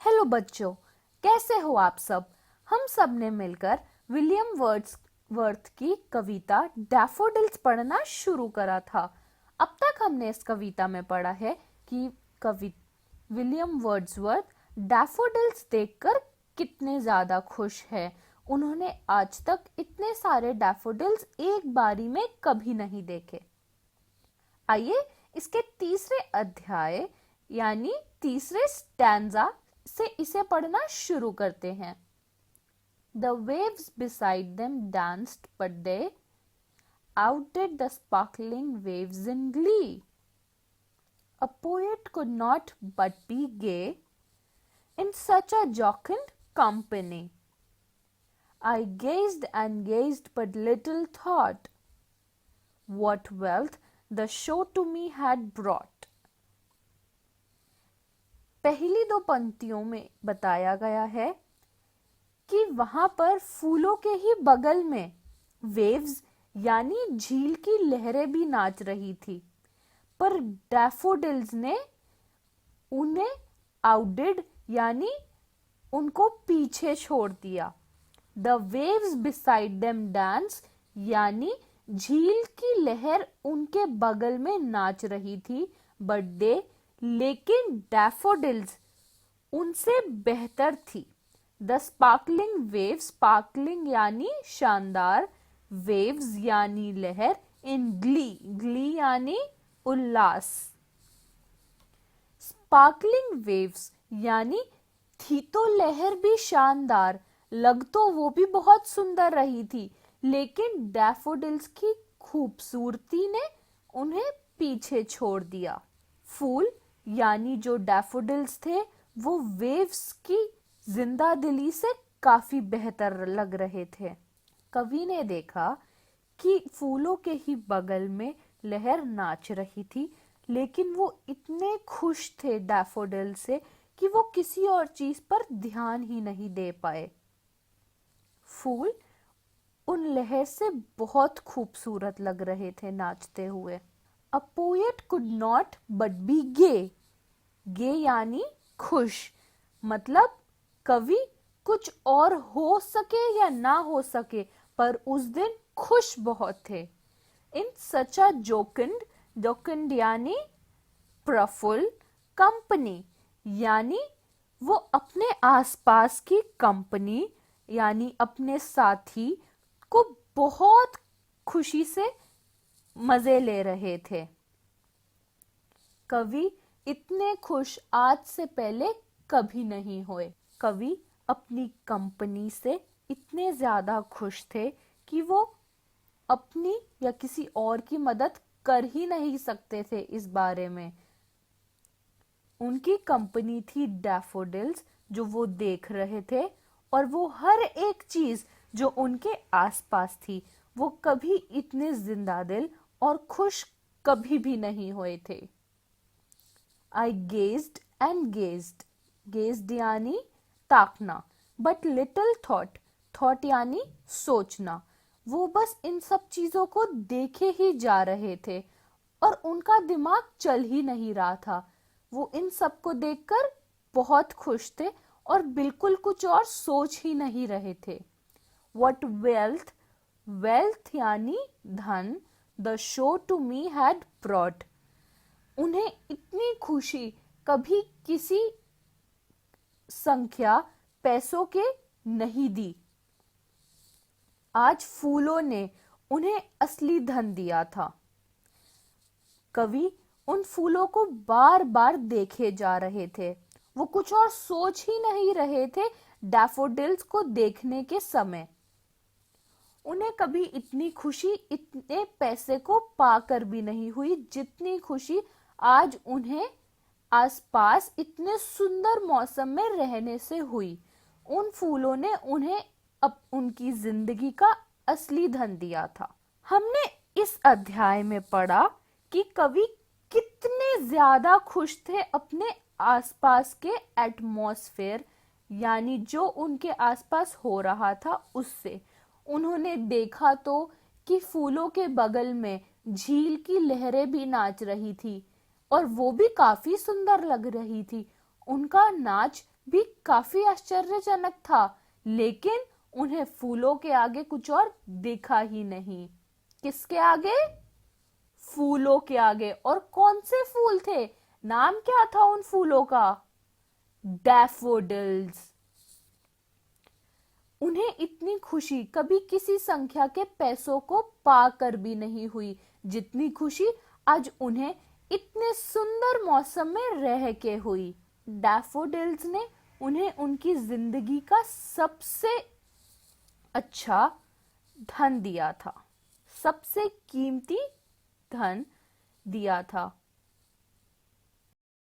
Hello बच्चों, कैसे हो आप सब। हम सब ने मिलकर विलियम वर्ड्सवर्थ की कविता डैफोडिल्स पढ़ना शुरू करा था। अब तक हमने इस कविता में पढ़ा है कि कवि विलियम वर्ड्सवर्थ डैफोडिल्स देखकर कितने ज्यादा खुश हैं। उन्होंने आज तक इतने सारे डैफोडिल्स एक बारी में कभी नहीं देखे। आइए इसके तीसरे अध्याय यानी तीसरे स्टैंजा से इसे पढ़ना शुरू करते हैं। The waves beside them danced, but they outdid the sparkling waves in glee. A poet could not but be gay in such a jocund company. I gazed and gazed, but little thought what wealth the show to me had brought. पहली दो पंक्तियों में बताया गया है कि वहां पर फूलों के ही बगल में वेव्स यानी झील की लहरें भी नाच रही थी, पर डैफोडिल्स ने उन्हें आउटडिड यानी उनको पीछे छोड़ दिया। The waves beside them dance यानी झील की लहर उनके बगल में नाच रही थी, बट दे लेकिन डैफोडिल्स उनसे बेहतर थी। द स्पार्कलिंग वेव, स्पार्कलिंग यानी शानदार, वेव्स यानी लहर, इन ग्ली, ग्ली यानी उल्लास। स्पार्कलिंग वेव्स यानी थी तो लहर भी शानदार, लग तो वो भी बहुत सुंदर रही थी, लेकिन डैफोडिल्स की खूबसूरती ने उन्हें पीछे छोड़ दिया। फूल यानी जो डैफोडिल्स थे वो वेव्स की जिंदा दिली से काफी बेहतर लग रहे थे। कवि ने देखा कि फूलों के ही बगल में लहर नाच रही थी, लेकिन वो इतने खुश थे डैफोडिल से कि वो किसी और चीज पर ध्यान ही नहीं दे पाए। फूल उन लहर से बहुत खूबसूरत लग रहे थे नाचते हुए। A poet could not but be gay, gay यानी खुश, मतलब कवि कुछ और हो सके या ना हो सके पर उस दिन खुश बहुत थे। इन सच अ जोकंड, जोकंड यानी प्रफुल्ल, कंपनी यानी वो अपने आसपास की कंपनी यानी अपने साथी को बहुत खुशी से मजे ले रहे थे। कवि इतने खुश आज से पहले कभी नहीं हुए। कवि अपनी कंपनी से इतने ज्यादा खुश थे कि वो अपनी या किसी और की मदद कर ही नहीं सकते थे इस बारे में। उनकी कंपनी थी डैफोडिल्स जो वो देख रहे थे, और वो हर एक चीज जो उनके आसपास थी वो कभी इतने जिंदा दिल और खुश कभी भी नहीं हुए थे। आई गेज्ड एंड गेज्ड, गेज्ड यानी ताकना, बट लिटिल थॉट, थॉट यानी सोचना। वो बस इन सब चीजों को देखे ही जा रहे थे और उनका दिमाग चल ही नहीं रहा था। वो इन सब को देखकर बहुत खुश थे और बिल्कुल कुछ और सोच ही नहीं रहे थे। What wealth, wealth यानी धन, the show to me had brought, उन्हें इतनी खुशी कभी किसी संख्या पैसों के नहीं दी। आज फूलों ने उन्हें असली धन दिया था। कवि उन फूलों को बार बार देखे जा रहे थे, वो कुछ और सोच ही नहीं रहे थे डैफोडिल्स को देखने के समय। उन्हें कभी इतनी खुशी इतने पैसे को पाकर भी नहीं हुई जितनी खुशी आज उन्हें आसपास इतने सुंदर मौसम में रहने से हुई। उन फूलों ने उन्हें अब उनकी जिंदगी का असली धन दिया था। हमने इस अध्याय में पढ़ा कि कवि कितने ज्यादा खुश थे अपने आसपास के एटमॉस्फेयर यानी जो उनके आसपास हो रहा था उससे। उन्होंने देखा तो कि फूलों के बगल में झील की लहरें भी नाच रही थी और वो भी काफी सुंदर लग रही थी। उनका नाच भी काफी आश्चर्यजनक था, लेकिन उन्हें फूलों के आगे कुछ और देखा ही नहीं। किसके आगे? फूलों के आगे। और कौन से फूल थे? नाम क्या था उन फूलों का? डैफोडिल्स। उन्हें इतनी खुशी कभी किसी संख्या के पैसों को पाकर भी नहीं हुई, जितनी खुशी आज उन्हें इतने सुंदर मौसम में रह के हुई। डैफोडिल्स ने उन्हें उनकी जिंदगी का सबसे अच्छा धन दिया था, सबसे कीमती धन दिया था।